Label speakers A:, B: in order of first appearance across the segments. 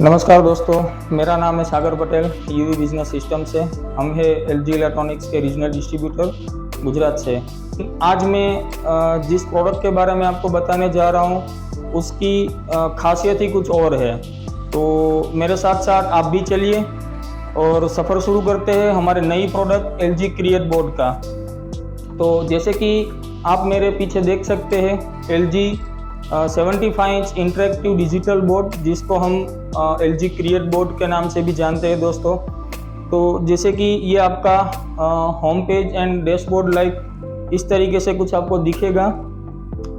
A: नमस्कार दोस्तों, मेरा नाम है सागर पटेल, यूवी बिजनेस सिस्टम से। हम है एलजी इलेक्ट्रॉनिक्स के रीजनल डिस्ट्रीब्यूटर गुजरात से। आज मैं जिस प्रोडक्ट के बारे में आपको बताने जा रहा हूँ उसकी खासियत ही कुछ और है। तो मेरे साथ साथ आप भी चलिए और सफ़र शुरू करते हैं हमारे नई प्रोडक्ट एलजी क्रिएट बोर्ड का। तो जैसे कि आप मेरे पीछे देख सकते हैं LG 75 inch interactive digital board, जिसको हम एलजी क्रिएट बोर्ड के नाम से भी जानते हैं दोस्तों। तो जैसे कि ये आपका home page and dashboard like इस तरीके से कुछ आपको दिखेगा।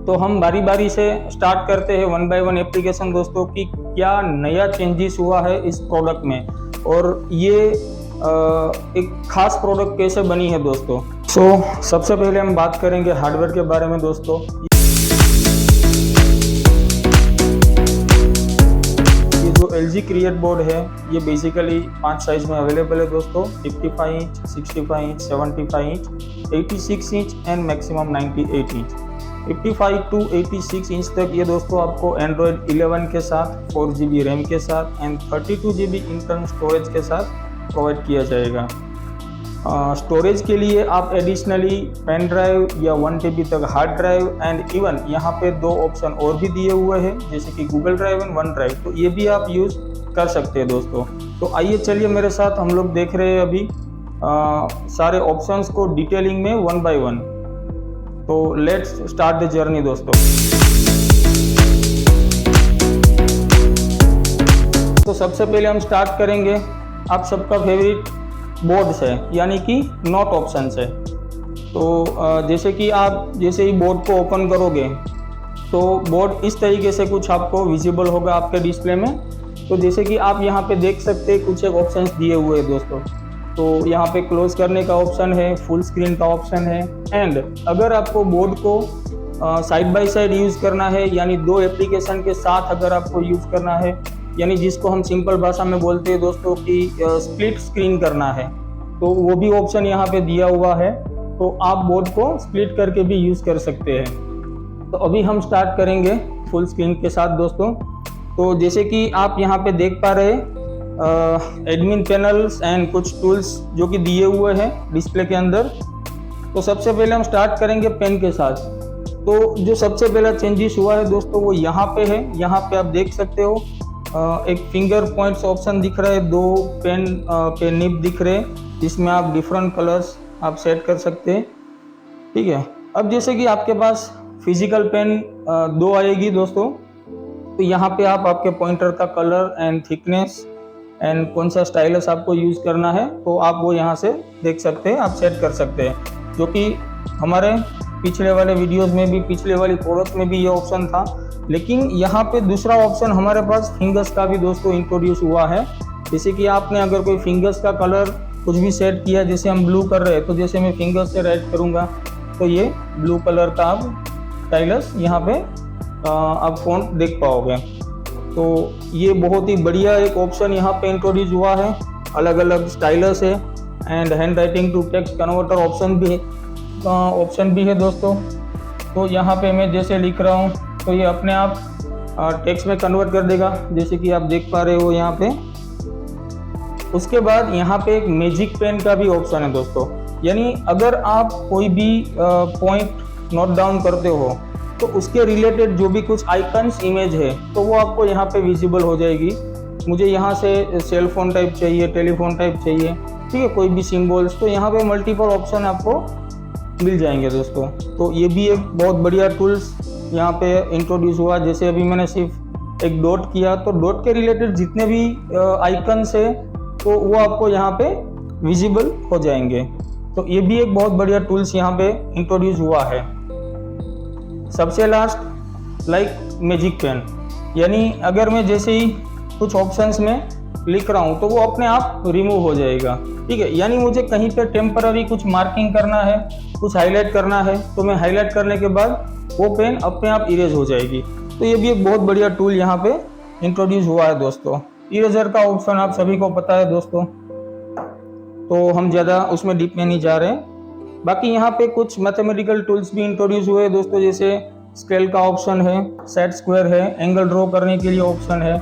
A: तो हम बारी बारी से स्टार्ट करते हैं वन बाय वन एप्लीकेशन दोस्तों कि क्या नया चेंजेस हुआ है इस प्रोडक्ट में और ये एक खास प्रोडक्ट कैसे बनी है दोस्तों। सबसे पहले हम बात करेंगे हार्डवेयर के बारे में दोस्तों। जो LG क्रिएट बोर्ड है ये बेसिकली 5 साइज में अवेलेबल है दोस्तों, 55 inch, 65 inch, 75 inch, 86 inch and maximum 98 inch. 55 to 86 inch तक ये दोस्तों आपको एंड्रॉयड 11 के साथ 4GB रैम के साथ एंड 32GB इंटरनल स्टोरेज के साथ प्रोवाइड किया जाएगा। स्टोरेज के लिए आप एडिशनली पेन ड्राइव या 1TB तक हार्ड ड्राइव एंड इवन यहाँ पे 2 ऑप्शन और भी दिए हुए हैं जैसे कि Google drive and one drive, तो ये भी आप यूज़ कर सकते हैं दोस्तों। तो आइए चलिए मेरे साथ, हम लोग देख रहे हैं अभी सारे ऑप्शंस को डिटेलिंग में वन बाय वन। तो लेट्स स्टार्ट द जर्नी दोस्तों। तो सबसे पहले हम स्टार्ट करेंगे आप सबका फेवरेट बोर्ड से, यानी कि नॉट ऑप्शन से। तो जैसे कि आप जैसे ही बोर्ड को ओपन करोगे तो बोर्ड इस तरीके से कुछ आपको विजिबल होगा आपके डिस्प्ले में। तो जैसे कि आप यहाँ पे देख सकते हैं कुछ एक ऑप्शंस दिए हुए हैं दोस्तों। तो यहाँ पे क्लोज करने का ऑप्शन है, फुल स्क्रीन का ऑप्शन है एंड अगर आपको बोर्ड को साइड बाय साइड यूज़ करना है, यानी 2 एप्लीकेशन के साथ अगर आपको यूज़ करना है, यानी जिसको हम सिंपल भाषा में बोलते हैं दोस्तों कि स्प्लिट स्क्रीन करना है, तो वो भी ऑप्शन यहाँ पे दिया हुआ है। तो आप बोर्ड को स्प्लिट करके भी यूज़ कर सकते हैं। तो अभी हम स्टार्ट करेंगे फुल स्क्रीन के साथ दोस्तों। तो जैसे कि आप यहाँ पे देख पा रहे एडमिन पैनल्स एंड कुछ टूल्स जो कि दिए हुए हैं डिस्प्ले के अंदर। तो सबसे पहले हम स्टार्ट करेंगे पेन के साथ। तो जो सबसे पहला चेंजेस हुआ है दोस्तों वो यहाँ पे है। यहाँ पे आप देख सकते हो एक फिंगर पॉइंट्स ऑप्शन दिख रहा है, 2 पेन पे निब दिख रहे हैं जिसमें आप डिफरेंट कलर्स आप सेट कर सकते हैं। ठीक है, अब जैसे कि आपके पास फिजिकल पेन 2 आएगी दोस्तों, तो यहाँ पे आप आपके पॉइंटर का कलर एंड थिकनेस एंड कौन सा स्टाइलस आपको यूज़ करना है तो आप वो यहाँ से देख सकते हैं, आप सेट कर सकते हैं। जो कि हमारे पिछले वाले वीडियोस में भी, पिछले वाली प्रोडक्ट में भी ये ऑप्शन था, लेकिन यहाँ पे दूसरा ऑप्शन हमारे पास फिंगर्स का भी दोस्तों इंट्रोड्यूस हुआ है। जैसे कि आपने अगर कोई फिंगर्स का कलर कुछ भी सेट किया, जैसे हम ब्लू कर रहे हैं, तो जैसे मैं फिंगर्स से राइट करूँगा तो ये ब्लू कलर का आप स्टाइलस यहाँ पे आप फ़ॉन्ट देख पाओगे। तो ये बहुत ही बढ़िया एक ऑप्शन यहाँ पे इंट्रोड्यूस हुआ है। अलग अलग स्टाइलस है and handwriting to text converter option भी है दोस्तों। तो यहाँ पे मैं जैसे लिख रहा हूँ तो ये अपने आप टेक्स्ट में कन्वर्ट कर देगा, जैसे कि आप देख पा रहे हो यहाँ पे। उसके बाद यहाँ पे एक मैजिक पेन का भी ऑप्शन है दोस्तों, यानी अगर आप कोई भी पॉइंट नोट डाउन करते हो तो उसके रिलेटेड जो भी कुछ आइकन्स इमेज है तो वो आपको यहाँ पे विजिबल हो जाएगी। मुझे यहाँ से सेल फोन टाइप चाहिए, टेलीफोन टाइप चाहिए, ठीक है, कोई भी सिम्बल्स, तो यहाँ पे मल्टीपल ऑप्शन आपको मिल जाएंगे दोस्तों। तो ये भी एक बहुत बढ़िया टूल्स यहाँ पे इंट्रोड्यूस हुआ। जैसे अभी मैंने सिर्फ एक डॉट किया तो डॉट के रिलेटेड जितने भी आइकन्स है तो वो आपको यहाँ पे विजिबल हो जाएंगे। तो ये भी एक बहुत बढ़िया टूल्स यहाँ पे इंट्रोड्यूस हुआ है। सबसे लास्ट लाइक मैजिक पेन, यानी अगर मैं जैसे ही कुछ ऑप्शंस में लिख रहा हूँ तो वो अपने आप रिमूव हो जाएगा। ठीक है, यानी मुझे कहीं पे टेम्पररी कुछ मार्किंग करना है, कुछ हाईलाइट करना है, तो मैं हाईलाइट करने के बाद वो पेन अपने आप इरेज हो जाएगी। तो ये भी एक बहुत बढ़िया टूल यहाँ पे इंट्रोड्यूस हुआ है दोस्तों। इरेजर का ऑप्शन आप सभी को पता है दोस्तों, तो हम ज़्यादा उसमें डीप में नहीं जा रहे हैं। बाकी यहाँ पे कुछ मैथमेटिकल टूल्स भी इंट्रोड्यूस हुए हैं दोस्तों, जैसे स्केल का ऑप्शन है, सेट स्क्वायर है, एंगल ड्रॉ करने के लिए ऑप्शन है,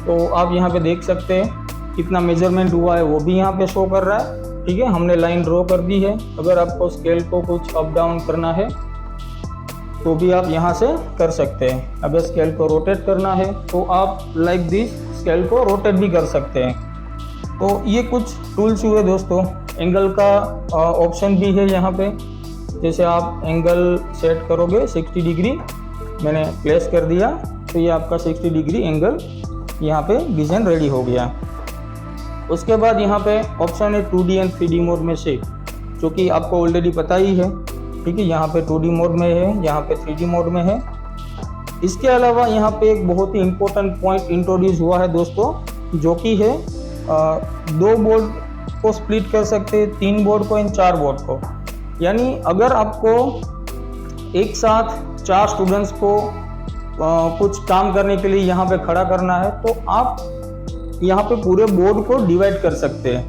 A: तो आप यहाँ पे देख सकते हैं कितना मेजरमेंट हुआ है वो भी यहाँ पे शो कर रहा है। ठीक है, हमने लाइन ड्रॉ कर दी है। अगर आपको स्केल को कुछ अप डाउन करना है तो भी आप यहाँ से कर सकते हैं। अगर स्केल को रोटेट करना है तो आप लाइक दिस स्केल को रोटेट भी कर सकते हैं। तो ये कुछ टूल्स हुए दोस्तों। एंगल का ऑप्शन भी है यहाँ पे। जैसे आप एंगल सेट करोगे 60 डिग्री, मैंने प्लेस कर दिया तो ये आपका 60 डिग्री एंगल यहाँ पे डिज़ाइन रेडी हो गया। उसके बाद यहाँ पे ऑप्शन है 2D एंड 3D मोड में से, जो कि आपको ऑलरेडी पता ही है। ठीक है, यहाँ पे 2D मोड में है, यहाँ पे 3D मोड में है। इसके अलावा यहाँ पे एक बहुत ही इम्पोर्टेंट पॉइंट इंट्रोड्यूस हुआ है दोस्तों, जो कि है 2 बोर्ड को स्प्लिट कर सकते हैं, 3 बोर्ड को एंड 4 बोर्ड को। यानी अगर आपको एक साथ 4 स्टूडेंट्स को कुछ काम करने के लिए यहाँ पे खड़ा करना है तो आप यहाँ पे पूरे बोर्ड को डिवाइड कर सकते हैं।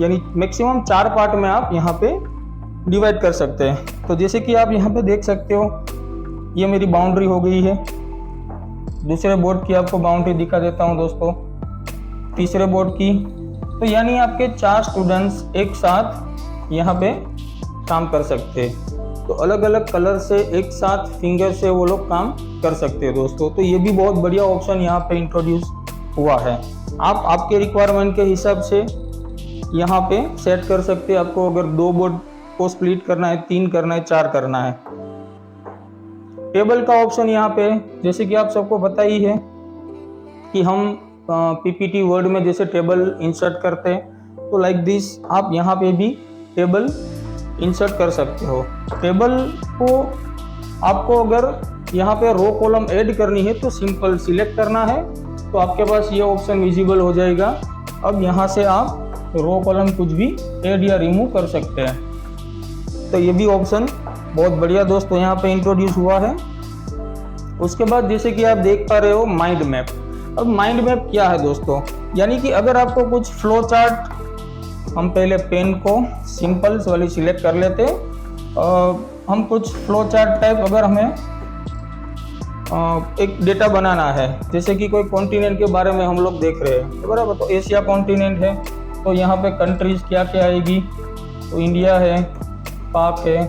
A: यानी मैक्सिमम 4 पार्ट में आप यहाँ पे डिवाइड कर सकते हैं। तो जैसे कि आप यहाँ पे देख सकते हो, ये मेरी बाउंड्री हो गई है। दूसरे बोर्ड की आपको बाउंड्री दिखा देता हूँ दोस्तों, तीसरे बोर्ड की। तो यानी आपके 4 स्टूडेंट्स एक साथ यहाँ पे काम कर सकते हैं। तो अलग अलग कलर से एक साथ फिंगर से वो लोग काम कर सकते हैं दोस्तों। तो ये भी बहुत बढ़िया ऑप्शन यहाँ पे इंट्रोड्यूस हुआ है। आप आपके रिक्वायरमेंट के हिसाब से यहाँ पे सेट कर सकते हैं। आपको अगर 2 बोर्ड को स्प्लिट करना है, 3 करना है, 4 करना है। टेबल का ऑप्शन यहाँ पे, जैसे कि आप सबको पता ही है कि हम पीपीटी वर्ड में जैसे टेबल इंसर्ट करते हैं, तो लाइक दिस आप यहाँ पे भी टेबल इंसर्ट कर सकते हो। टेबल को आपको अगर यहाँ पे रो कॉलम ऐड करनी है तो सिंपल सिलेक्ट करना है, तो आपके पास ये ऑप्शन विजिबल हो जाएगा। अब यहाँ से आप रो कॉलम कुछ भी ऐड या रिमूव कर सकते हैं। तो ये भी ऑप्शन बहुत बढ़िया दोस्तों यहाँ पे इंट्रोड्यूस हुआ है। उसके बाद जैसे कि आप देख पा रहे हो माइंड मैप। अब माइंड मैप क्या है दोस्तों, यानी कि अगर आपको कुछ फ्लो चार्ट, हम पहले पेन को सिंपल वाली सिलेक्ट कर लेते हैं। हम कुछ फ्लो चार्ट टाइप अगर हमें एक डेटा बनाना है, जैसे कि कोई कॉन्टिनेंट के बारे में हम लोग देख रहे हैं, तो बराबर, तो एशिया कॉन्टिनेंट है तो यहाँ पे कंट्रीज क्या क्या आएगी, तो इंडिया है, पाक है।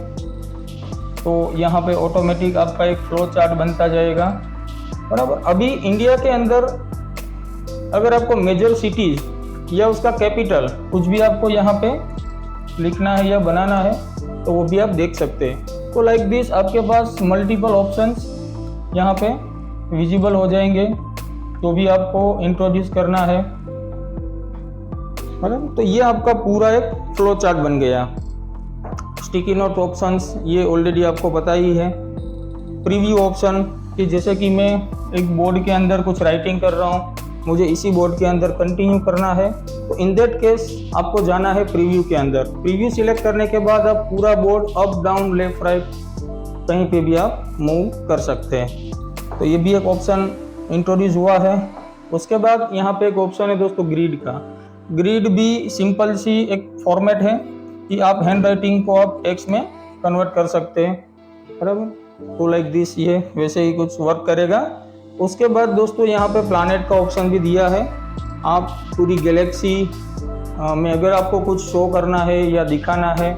A: तो यहाँ पे ऑटोमेटिक आपका एक फ्लो चार्ट बनता जाएगा, बराबर। अभी इंडिया के अंदर अगर आपको मेजर सिटीज या उसका कैपिटल कुछ भी आपको यहाँ पे लिखना है या बनाना है तो वो भी आप देख सकते हैं। तो लाइक दिस आपके पास मल्टीपल ऑप्शंस यहाँ पे विजिबल हो जाएंगे, तो भी आपको इंट्रोड्यूस करना है, मतलब। तो ये आपका पूरा एक फ्लो चार्ट बन गया। स्टिकी नोट ऑप्शंस ये ऑलरेडी आपको पता ही है। प्रीव्यू ऑप्शन कि जैसे कि मैं एक बोर्ड के अंदर कुछ राइटिंग कर रहा हूँ, मुझे इसी बोर्ड के अंदर कंटिन्यू करना है, तो इन दैट केस आपको जाना है प्रीव्यू के अंदर। प्रीव्यू सिलेक्ट करने के बाद आप पूरा board up down left right कहीं पे भी आप मूव कर सकते हैं। तो ये भी एक ऑप्शन इंट्रोड्यूस हुआ है। उसके बाद यहाँ पे एक ऑप्शन है दोस्तों ग्रिड का। ग्रिड भी सिंपल सी एक फॉर्मेट है कि आप हैंड राइटिंग को आप टेक्स्ट में कन्वर्ट कर सकते हैं, बराबर। तो लाइक दिस ये वैसे ही कुछ वर्क करेगा। उसके बाद दोस्तों यहाँ पे प्लैनेट का ऑप्शन भी दिया है। आप पूरी गैलेक्सी में अगर आपको कुछ शो करना है या दिखाना है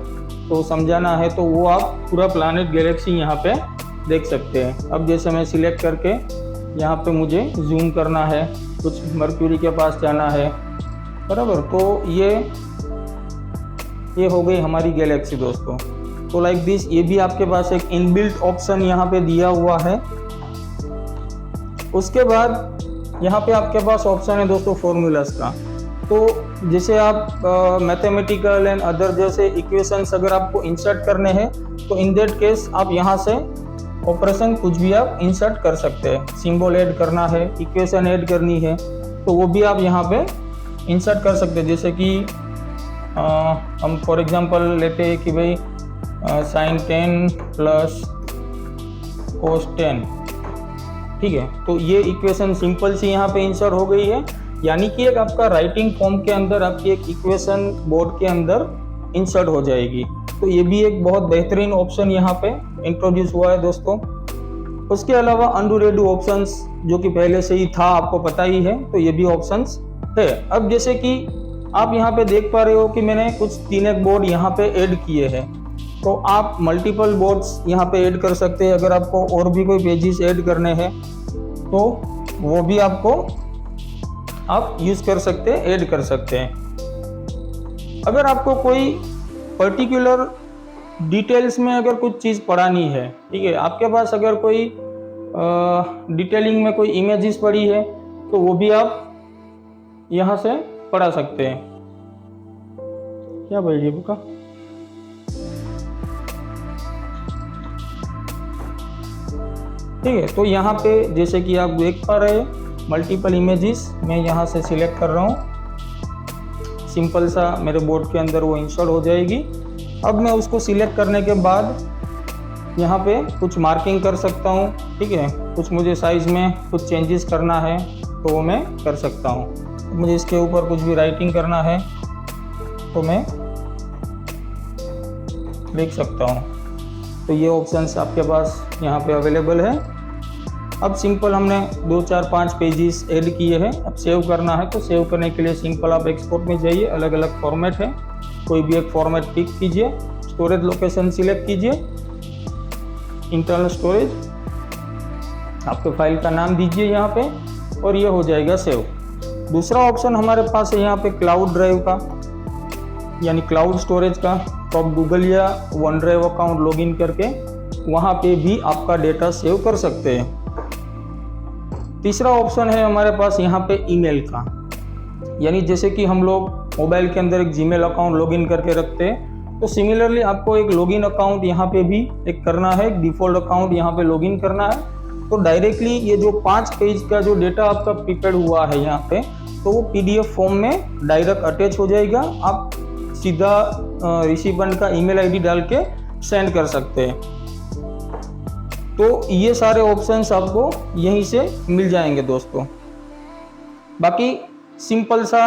A: तो समझाना है, तो वो आप पूरा प्लैनेट गैलेक्सी यहाँ पे देख सकते हैं। अब जैसे मैं सिलेक्ट करके यहाँ पे मुझे जूम करना है, कुछ मर्क्यूरी के पास जाना है, बराबर। तो ये हो गई हमारी गैलेक्सी दोस्तों। तो लाइक दिस ये भी आपके पास एक इनबिल्ट ऑप्शन यहाँ पे दिया हुआ है। उसके बाद यहाँ पे आपके पास ऑप्शन है दोस्तों फॉर्मूलाज का। तो जैसे आप मैथमेटिकल एंड अदर जैसे इक्वेशंस अगर आपको इंसर्ट करने हैं तो इन दैट केस आप यहाँ से ऑपरेशन कुछ भी आप इंसर्ट कर सकते हैं। सिंबल ऐड करना है, इक्वेशन ऐड करनी है, तो वो भी आप यहाँ पे इंसर्ट कर सकते हैं। जैसे कि हम फॉर एग्जांपल लेते हैं कि भाई sin 10 प्लस cos 10, ठीक है। तो ये इक्वेशन सिंपल सी यहाँ पे इंसर्ट हो गई है, यानी कि एक आपका राइटिंग फॉर्म के अंदर आपकी एक इक्वेशन बोर्ड के अंदर इंसर्ट हो जाएगी। तो ये भी एक बहुत बेहतरीन ऑप्शन यहाँ पे इंट्रोड्यूस हुआ है दोस्तों। उसके अलावा अनडू रेडू ऑप्शंस जो कि पहले से ही था, आपको पता ही है, तो ये भी ऑप्शंस है। अब जैसे कि आप यहाँ पे देख पा रहे हो कि मैंने कुछ 3 एक बोर्ड यहाँ पे ऐड किए हैं, तो आप मल्टीपल बोर्ड्स यहाँ पे ऐड कर सकते हैं। अगर आपको और भी कोई पेजेस ऐड करने हैं तो वो भी आपको आप यूज़ कर सकते हैं, ऐड कर सकते हैं। अगर आपको कोई पर्टिकुलर डिटेल्स में अगर कुछ चीज़ पढ़ानी है, ठीक है, आपके पास अगर कोई डिटेलिंग में कोई इमेजेस पड़ी है तो वो भी आप यहाँ से पढ़ा सकते हैं। क्या भाई ये बुका ठीक है। तो यहाँ पे जैसे कि आप देख पा रहे हैं मल्टीपल इमेजेस मैं यहाँ से सिलेक्ट कर रहा हूँ। सिंपल सा मेरे बोर्ड के अंदर वो इंस्टॉल हो जाएगी। अब मैं उसको सिलेक्ट करने के बाद यहाँ पे कुछ मार्किंग कर सकता हूँ, ठीक है। कुछ मुझे साइज़ में कुछ चेंजेस करना है तो वो मैं कर सकता हूँ। मुझे इसके ऊपर कुछ भी राइटिंग करना है तो मैं लिख सकता हूँ। तो ये ऑप्शंस आपके पास यहाँ पे अवेलेबल है। अब सिंपल हमने 2 4 5 पेजेस ऐड किए हैं। अब सेव करना है तो सेव करने के लिए सिंपल आप एक्सपोर्ट में जाइए, अलग अलग फॉर्मेट है, कोई भी एक फॉर्मेट पिक कीजिए, स्टोरेज लोकेशन सिलेक्ट कीजिए, इंटरनल स्टोरेज, आपके फाइल का नाम दीजिए यहाँ पे और ये हो जाएगा सेव। दूसरा ऑप्शन हमारे पास है यहाँ पे क्लाउड ड्राइव का, यानी क्लाउड स्टोरेज का। तो आप गूगल या वन ड्राइव अकाउंट लॉगिन करके वहाँ पे भी आपका डेटा सेव कर सकते हैं। तीसरा ऑप्शन है हमारे पास यहाँ पे ईमेल का, यानी जैसे कि हम लोग मोबाइल के अंदर एक जीमेल अकाउंट लॉगिन करके रखते हैं, तो सिमिलरली आपको एक लॉगिन अकाउंट यहाँ पे भी एक करना है, एक डिफ़ॉल्ट अकाउंट यहाँ पे लॉगिन करना है। तो डायरेक्टली ये जो 5 पेज का जो डेटा आपका प्रिपेयर हुआ है यहाँ पे, तो वो PDF फॉर्म में डायरेक्ट अटैच हो जाएगा। आप सीधा रिसिपेंट का ईमेल ID डाल के सेंड कर सकते हैं। तो ये सारे ऑप्शंस आपको यहीं से मिल जाएंगे दोस्तों। बाकी सिंपल सा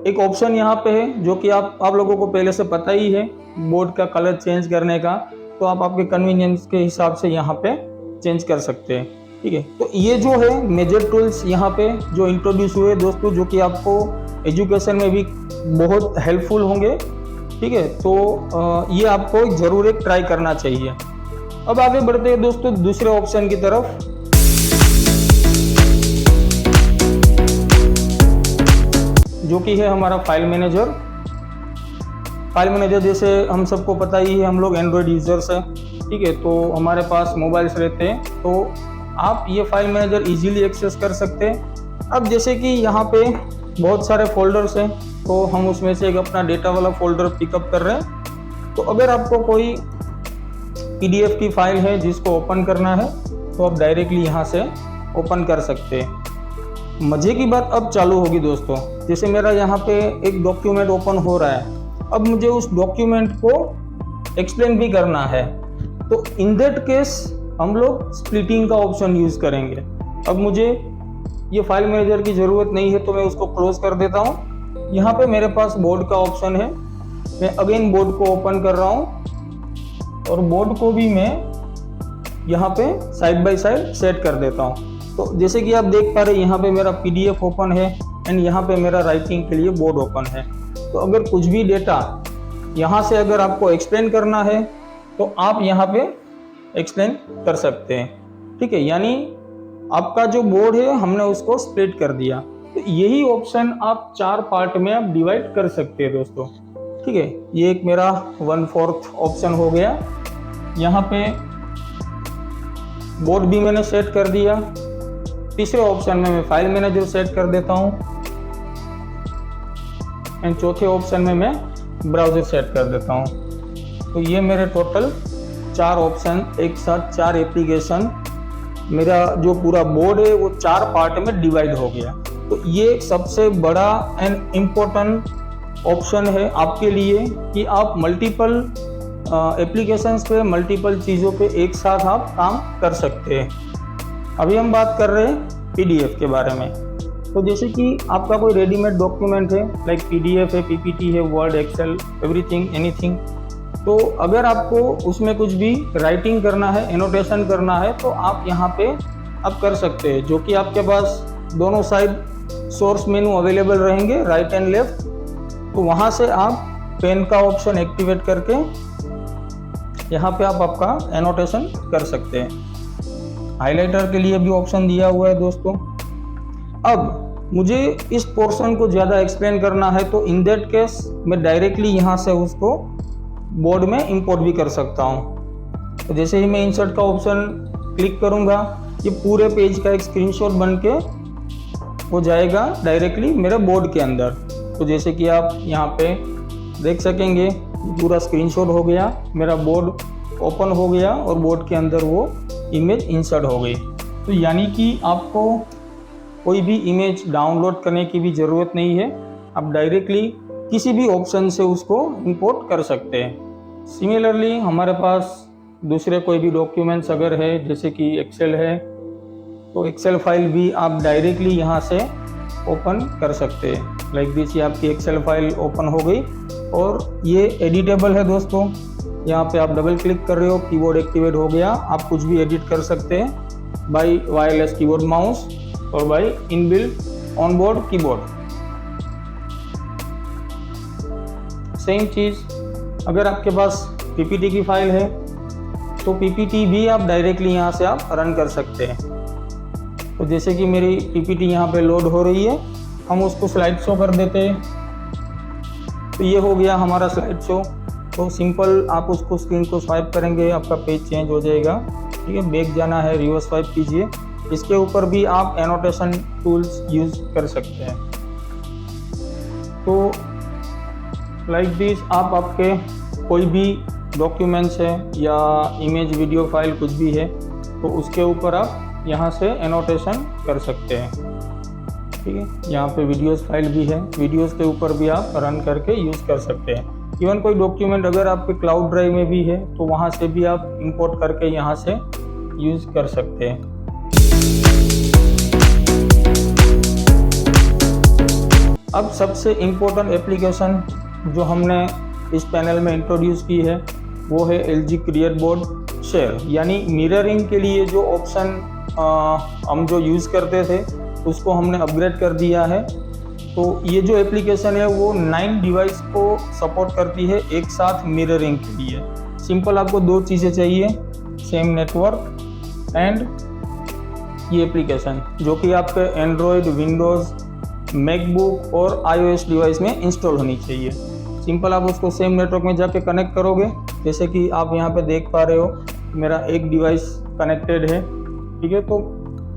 A: एक ऑप्शन यहाँ पे है जो कि आप लोगों को पहले से पता ही है, बोर्ड का कलर चेंज करने का। तो आप आपके कन्वीनियंस के हिसाब से यहाँ पे चेंज कर सकते हैं, ठीक है। तो ये जो है मेजर टूल्स यहाँ पे जो इंट्रोड्यूस हुए दोस्तों, जो कि आपको एजुकेशन में भी बहुत हेल्पफुल होंगे, ठीक है। तो ये आपको ज़रूर एक ट्राई करना चाहिए। अब आगे बढ़ते हैं दोस्तों दूसरे ऑप्शन की तरफ। जो कि है हमारा फाइल मैनेजर। फाइल मैनेजर जैसे हम सबको पता ही है, हम लोग एंड्रॉयड यूजर्स हैं, ठीक है। तो हमारे पास मोबाइल्स रहते हैं, तो आप ये फाइल मैनेजर इजीली एक्सेस कर सकते हैं। अब जैसे कि यहाँ पे बहुत सारे फोल्डर्स हैं, तो हम उसमें से एक अपना डेटा वाला फोल्डर पिकअप कर रहे हैं। तो अगर आपको कोई PDF की फाइल है जिसको ओपन करना है तो आप डायरेक्टली यहाँ से ओपन कर सकते हैं। मज़े की बात अब चालू होगी दोस्तों। जैसे मेरा यहाँ पे एक डॉक्यूमेंट ओपन हो रहा है, अब मुझे उस डॉक्यूमेंट को एक्सप्लेन भी करना है, तो इन दैट केस हम लोग स्प्लिटिंग का ऑप्शन यूज़ करेंगे। अब मुझे ये फाइल मैनेजर की ज़रूरत नहीं है तो मैं उसको क्लोज कर देता हूँ। यहाँ पे मेरे पास बोर्ड का ऑप्शन है, मैं अगेन बोर्ड को ओपन कर रहा हूँ और बोर्ड को भी मैं यहाँ पे साइड बाय साइड सेट कर देता हूँ। तो जैसे कि आप देख पा रहे हैं यहाँ पे मेरा PDF ओपन है एंड यहाँ पे मेरा राइटिंग के लिए बोर्ड ओपन है। तो अगर कुछ भी डेटा यहाँ से अगर आपको एक्सप्लेन करना है तो आप यहाँ पे एक्सप्लेन कर सकते हैं, ठीक है। यानी आपका जो बोर्ड है हमने उसको स्प्लिट कर दिया। तो यही ऑप्शन आप 4 पार्ट में आप डिवाइड कर सकते हैं दोस्तों, ठीक है। ये एक मेरा 1/4 ऑप्शन हो गया। यहाँ पे बोर्ड भी मैंने सेट कर दिया। तीसरे ऑप्शन में मैं फाइल मैनेजर सेट कर देता हूँ एंड चौथे ऑप्शन में मैं ब्राउज़र सेट कर देता हूँ। तो ये मेरे टोटल 4 ऑप्शन, एक साथ 4 एप्लीकेशन, मेरा जो पूरा बोर्ड है वो 4 पार्ट में डिवाइड हो गया। तो ये सबसे बड़ा एंड इम्पोर्टेंट ऑप्शन है आपके लिए कि आप मल्टीपल एप्लीकेशंस पे, मल्टीपल चीज़ों पे एक साथ आप काम कर सकते हैं। अभी हम बात कर रहे हैं PDF के बारे में। तो जैसे कि आपका कोई रेडीमेड डॉक्यूमेंट है, लाइक PDF है, PPT है, वर्ड, एक्सेल, एवरीथिंग एनीथिंग, तो अगर आपको उसमें कुछ भी राइटिंग करना है, एनोटेशन करना है, तो आप यहाँ पे आप कर सकते हैं, जो कि आपके पास दोनों साइड सोर्स मेनू अवेलेबल रहेंगे, राइट एंड लेफ्ट। तो वहाँ से आप पेन का ऑप्शन एक्टिवेट करके यहाँ पे आप आपका एनोटेशन कर सकते हैं। हाइलाइटर के लिए भी ऑप्शन दिया हुआ है दोस्तों। अब मुझे इस पोर्शन को ज़्यादा एक्सप्लेन करना है, तो इन दैट केस मैं डायरेक्टली यहाँ से उसको बोर्ड में इंपोर्ट भी कर सकता हूँ। तो जैसे ही मैं इंसर्ट का ऑप्शन क्लिक करूँगा, ये पूरे पेज का एक स्क्रीनशॉट बन के हो जाएगा डायरेक्टली मेरे बोर्ड के अंदर। तो जैसे कि आप यहाँ पे देख सकेंगे, पूरा स्क्रीनशॉट हो गया, मेरा बोर्ड ओपन हो गया और बोर्ड के अंदर वो इमेज इंसर्ट हो गई। तो यानी कि आपको कोई भी इमेज डाउनलोड करने की भी ज़रूरत नहीं है, आप डायरेक्टली किसी भी ऑप्शन से उसको इंपोर्ट कर सकते हैं। सिमिलरली हमारे पास दूसरे कोई भी डॉक्यूमेंट्स अगर है, जैसे कि एक्सेल है, तो एक्सेल फाइल भी आप डायरेक्टली यहाँ से ओपन कर सकते हैं। लाइक दिस, ये आपकी एक्सेल फाइल ओपन हो गई और ये एडिटेबल है दोस्तों। यहाँ पे आप डबल क्लिक कर रहे हो, कीबोर्ड एक्टिवेट हो गया। आप कुछ भी एडिट कर सकते हैं बाय वायरलेस कीबोर्ड माउस और by inbuilt onboard keyboard. Same चीज़ अगर आपके पास पीपीटी की फाइल है, तो पीपीटी भी आप डायरेक्टली यहाँ से आप रन कर सकते हैं। तो जैसे कि मेरी पीपीटी यहाँ पे लोड हो रही है, हम उसको स्लाइड शो कर देते हैं। तो ये हो गया हमारा स्लाइड शो। तो सिंपल आप उसको स्क्रीन को स्वाइप करेंगे, आपका पेज चेंज हो जाएगा। ठीक है, बैक जाना है, रिवर्स स्वाइप कीजिए। इसके ऊपर भी आप एनोटेशन टूल्स यूज़ कर सकते हैं। तो लाइक दिस, आप आपके कोई भी डॉक्यूमेंट्स है या इमेज वीडियो फाइल कुछ भी है, तो उसके ऊपर आप यहाँ से एनोटेशन कर सकते हैं। ठीक है, यहाँ पे वीडियोस फाइल भी है, वीडियोस के ऊपर भी आप रन करके यूज़ कर सकते हैं। इवन कोई डॉक्यूमेंट अगर आपके क्लाउड ड्राइव में भी है, तो वहाँ से भी आप इंपोर्ट करके यहाँ से यूज़ कर सकते हैं। अब सबसे इम्पोर्टेंट एप्लीकेशन जो हमने इस पैनल में इंट्रोड्यूस की है, वो है LG क्रिएट बोर्ड शेयर। यानी मिररिंग के लिए जो ऑप्शन हम जो यूज़ करते थे, उसको हमने अपग्रेड कर दिया है। तो ये जो एप्लीकेशन है वो 9 डिवाइस को सपोर्ट करती है एक साथ मिररिंग के लिए। सिंपल आपको 2 चीज़ें चाहिए, सेम नेटवर्क एंड ये एप्लीकेशन, जो कि आपके एंड्रॉयड, विंडोज़, मैकबुक और iOS डिवाइस में इंस्टॉल होनी चाहिए। सिंपल आप उसको सेम नेटवर्क में जाके कनेक्ट करोगे, जैसे कि आप यहाँ पे देख पा रहे हो मेरा एक डिवाइस कनेक्टेड है। ठीक है, तो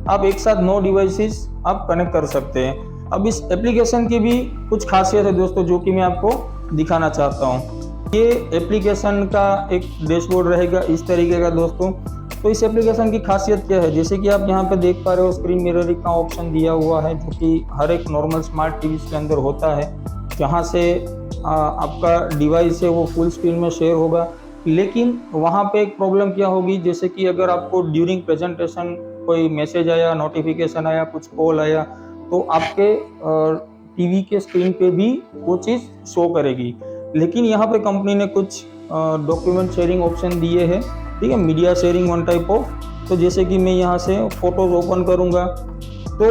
A: आप एक साथ 9 डिवाइसेस आप कनेक्ट कर सकते हैं। अब इस एप्लीकेशन की भी कुछ खासियत है दोस्तों, जो कि मैं आपको दिखाना चाहता हूँ। ये एप्लीकेशन का एक डैशबोर्ड रहेगा इस तरीके का दोस्तों। तो इस एप्लीकेशन की खासियत क्या है, जैसे कि आप यहाँ पे देख पा रहे हो स्क्रीन मिररिंग का ऑप्शन दिया हुआ है, जो कि हर एक नॉर्मल स्मार्ट टीवी के अंदर होता है, जहाँ से आपका डिवाइस है वो फुल स्क्रीन में शेयर होगा। लेकिन वहाँ पे एक प्रॉब्लम क्या होगी, जैसे कि अगर आपको ड्यूरिंग प्रेजेंटेशन कोई मैसेज आया, नोटिफिकेशन आया, कुछ कॉल आया, तो आपके टीवी के स्क्रीन पे भी वो चीज़ शो करेगी। लेकिन यहाँ पे कंपनी ने कुछ डॉक्यूमेंट शेयरिंग ऑप्शन दिए हैं। ठीक है, media sharing one type of. तो जैसे कि मैं यहाँ से फोटोज ओपन करूँगा, तो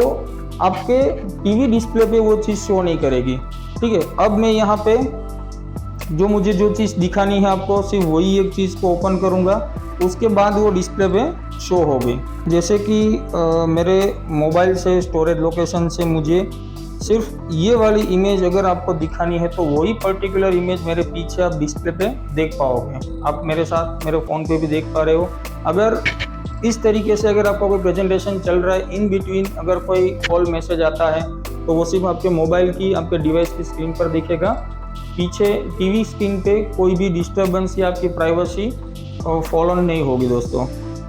A: आपके टीवी डिस्प्ले पे वो चीज़ शो नहीं करेगी। ठीक है, अब मैं यहाँ पे मुझे जो चीज़ दिखानी है आपको, सिर्फ वही एक चीज़ को ओपन करूँगा, उसके बाद वो डिस्प्ले पे शो होगी। जैसे कि मेरे मोबाइल से स्टोरेज लोकेशन से मुझे सिर्फ ये वाली इमेज अगर आपको दिखानी है, तो वही पर्टिकुलर इमेज मेरे पीछे आप डिस्प्ले पे देख पाओगे। आप मेरे साथ मेरे फ़ोन पे भी देख पा रहे हो। अगर इस तरीके से अगर आपका कोई प्रेजेंटेशन चल रहा है, इन बिटवीन अगर कोई कॉल मैसेज आता है, तो वो सिर्फ आपके मोबाइल की, आपके डिवाइस की स्क्रीन पर दिखेगा। पीछे टीवी स्क्रीन पे कोई भी डिस्टर्बेंस या आपकी प्राइवेसी फॉलो नहीं होगी दोस्तों।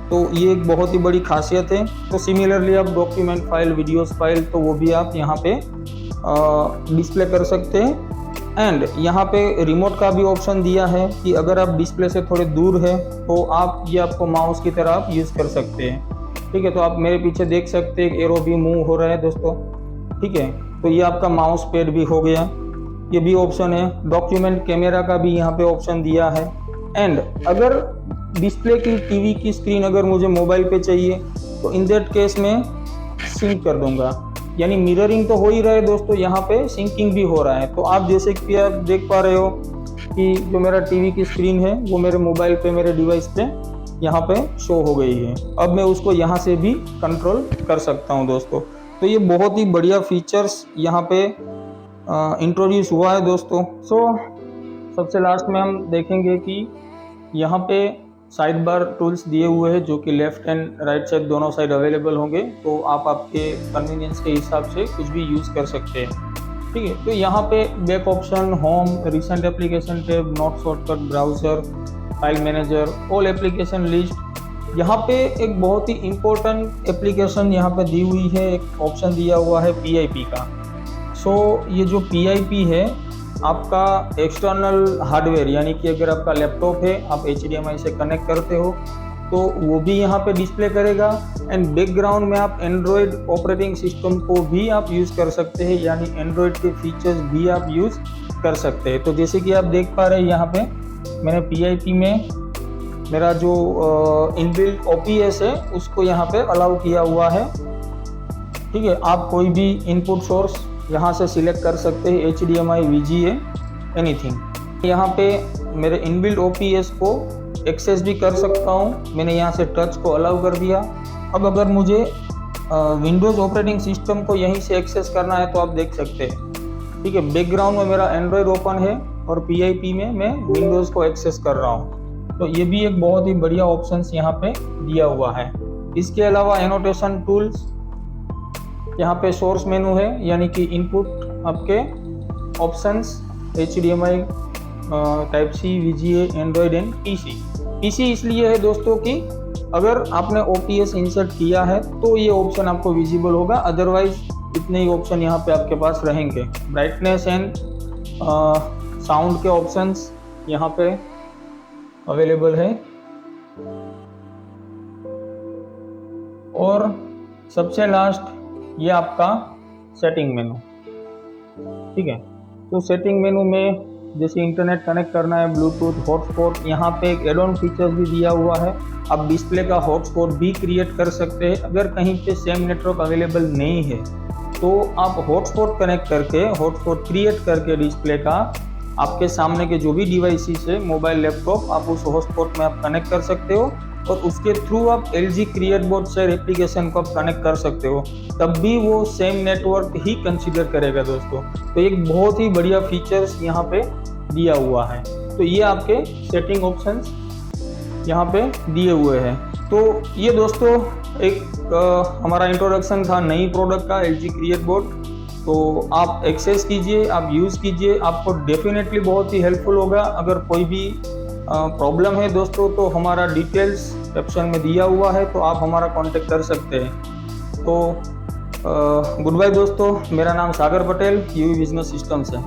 A: तो ये एक बहुत ही बड़ी खासियत है। तो सिमिलरली आप डॉक्यूमेंट फाइल, वीडियोस फाइल, तो वो भी आप यहाँ पे डिस्प्ले कर सकते हैं। एंड यहाँ पे रिमोट का भी ऑप्शन दिया है कि अगर आप डिस्प्ले से थोड़े दूर है, तो आप ये आपको माउस की तरह आप यूज़ कर सकते हैं। ठीक है, तो आप मेरे पीछे देख सकते हैं एरो भी मूव हो रहा है दोस्तों। ठीक है, तो ये आपका माउस पैड भी हो गया, ये भी ऑप्शन है। डॉक्यूमेंट कैमरा का भी यहाँ पे ऑप्शन दिया है। एंड अगर डिस्प्ले की टीवी की स्क्रीन अगर मुझे मोबाइल पे चाहिए तो इन दैट केस में सिंक कर दूंगा। यानी मिररिंग तो हो ही रहा है दोस्तों, यहाँ पे सिंकिंग भी हो रहा है। तो आप जैसे कि आप देख पा रहे हो कि जो मेरा टीवी की स्क्रीन है वो मेरे मोबाइल पे, मेरे डिवाइस पे यहाँ पे शो हो गई है। अब मैं उसको यहाँ से भी कंट्रोल कर सकता हूँ दोस्तों। तो ये बहुत ही बढ़िया फीचर्स यहाँ पे इंट्रोड्यूस हुआ है दोस्तों। सबसे लास्ट में हम देखेंगे कि यहाँ पे साइड बार टूल्स दिए हुए हैं जो कि लेफ्ट एंड राइट साइड दोनों साइड अवेलेबल होंगे। तो आप आपके कन्वीनियंस के हिसाब से कुछ भी यूज़ कर सकते हैं, ठीक है। तो यहाँ पे back option, home, recent application tab, note shortcut, browser, file manager, all application list. यहाँ पे एक बहुत ही इम्पोर्टेंट एप्लीकेशन यहाँ पे दी हुई है, एक ऑप्शन दिया हुआ है PIP का। ये जो PIP है आपका एक्सटर्नल हार्डवेयर, यानी कि अगर आपका लैपटॉप है, आप HDMI से कनेक्ट करते हो तो वो भी यहाँ पे डिस्प्ले करेगा। एंड बैकग्राउंड में आप एंड्रॉयड ऑपरेटिंग सिस्टम को भी आप यूज़ कर सकते हैं, यानी एंड्रॉयड के फीचर्स भी आप यूज़ कर सकते हैं। तो जैसे कि आप देख पा रहे हैं यहाँ पे मैंने PIP में मेरा जो इनबिल्ट OPS है उसको यहाँ पे अलाउ किया हुआ है, ठीक है। आप कोई भी इनपुट सोर्स यहाँ से सिलेक्ट कर सकते हैं, HDMI, VGA, एनीथिंग। यहाँ पे मेरे इनबिल्ट OPS को एक्सेस भी कर सकता हूँ। मैंने यहाँ से टच को अलाउ कर दिया। अब अगर मुझे विंडोज़ ऑपरेटिंग सिस्टम को यहीं से एक्सेस करना है तो आप देख सकते हैं, ठीक है। बैकग्राउंड में मेरा एंड्रॉयड ओपन है और PIP में मैं विंडोज़ को एक्सेस कर रहा हूँ। तो ये भी एक बहुत ही बढ़िया ऑप्शंस यहाँ पे दिया हुआ है। इसके अलावा एनोटेशन टूल्स, यहाँ पे सोर्स मेनू है, यानी कि इनपुट आपके options HDMI, type C, VGA, Android and PC इसलिए है दोस्तों कि अगर आपने OPS इंसर्ट किया है तो ये ऑप्शन आपको विजिबल होगा, अदरवाइज इतने ही ऑप्शन यहाँ पे आपके पास रहेंगे। ब्राइटनेस एंड साउंड के ऑप्शंस यहाँ पे अवेलेबल है। और सबसे लास्ट ये आपका सेटिंग मेनू, ठीक है। तो सेटिंग मेनू में जैसे इंटरनेट कनेक्ट करना है, ब्लूटूथ, हॉटस्पॉट, यहाँ पे एक एड ऑन फीचर्स भी दिया हुआ है। आप डिस्प्ले का हॉटस्पॉट भी क्रिएट कर सकते हैं। अगर कहीं पे सेम नेटवर्क अवेलेबल नहीं है तो आप हॉटस्पॉट कनेक्ट करके, हॉटस्पॉट क्रिएट करके डिस्प्ले का आपके सामने के जो भी डिवाइसेस है, मोबाइल, लैपटॉप, आप उस हॉटस्पॉट में आप कनेक्ट कर सकते हो और उसके थ्रू आप LG create board share application को आप कनेक्ट कर सकते हो, तब भी वो सेम नेटवर्क ही कंसीडर करेगा दोस्तों। तो एक बहुत ही बढ़िया फीचर्स यहाँ पे दिया हुआ है। तो ये आपके सेटिंग ऑप्शंस यहाँ पे दिए हुए हैं। तो ये दोस्तों एक हमारा इंट्रोडक्शन था नई प्रोडक्ट का, LG क्रिएट बोर्ड। तो आप एक्सेस कीजिए, आप यूज़ कीजिए, आपको डेफिनेटली बहुत ही हेल्पफुल होगा। अगर कोई भी प्रॉब्लम है दोस्तों तो हमारा डिटेल्स कैप्शन में दिया हुआ है, तो आप हमारा कांटेक्ट कर सकते हैं। तो गुड बाय दोस्तों, मेरा नाम सागर पटेल, UV बिजनेस सिस्टम से।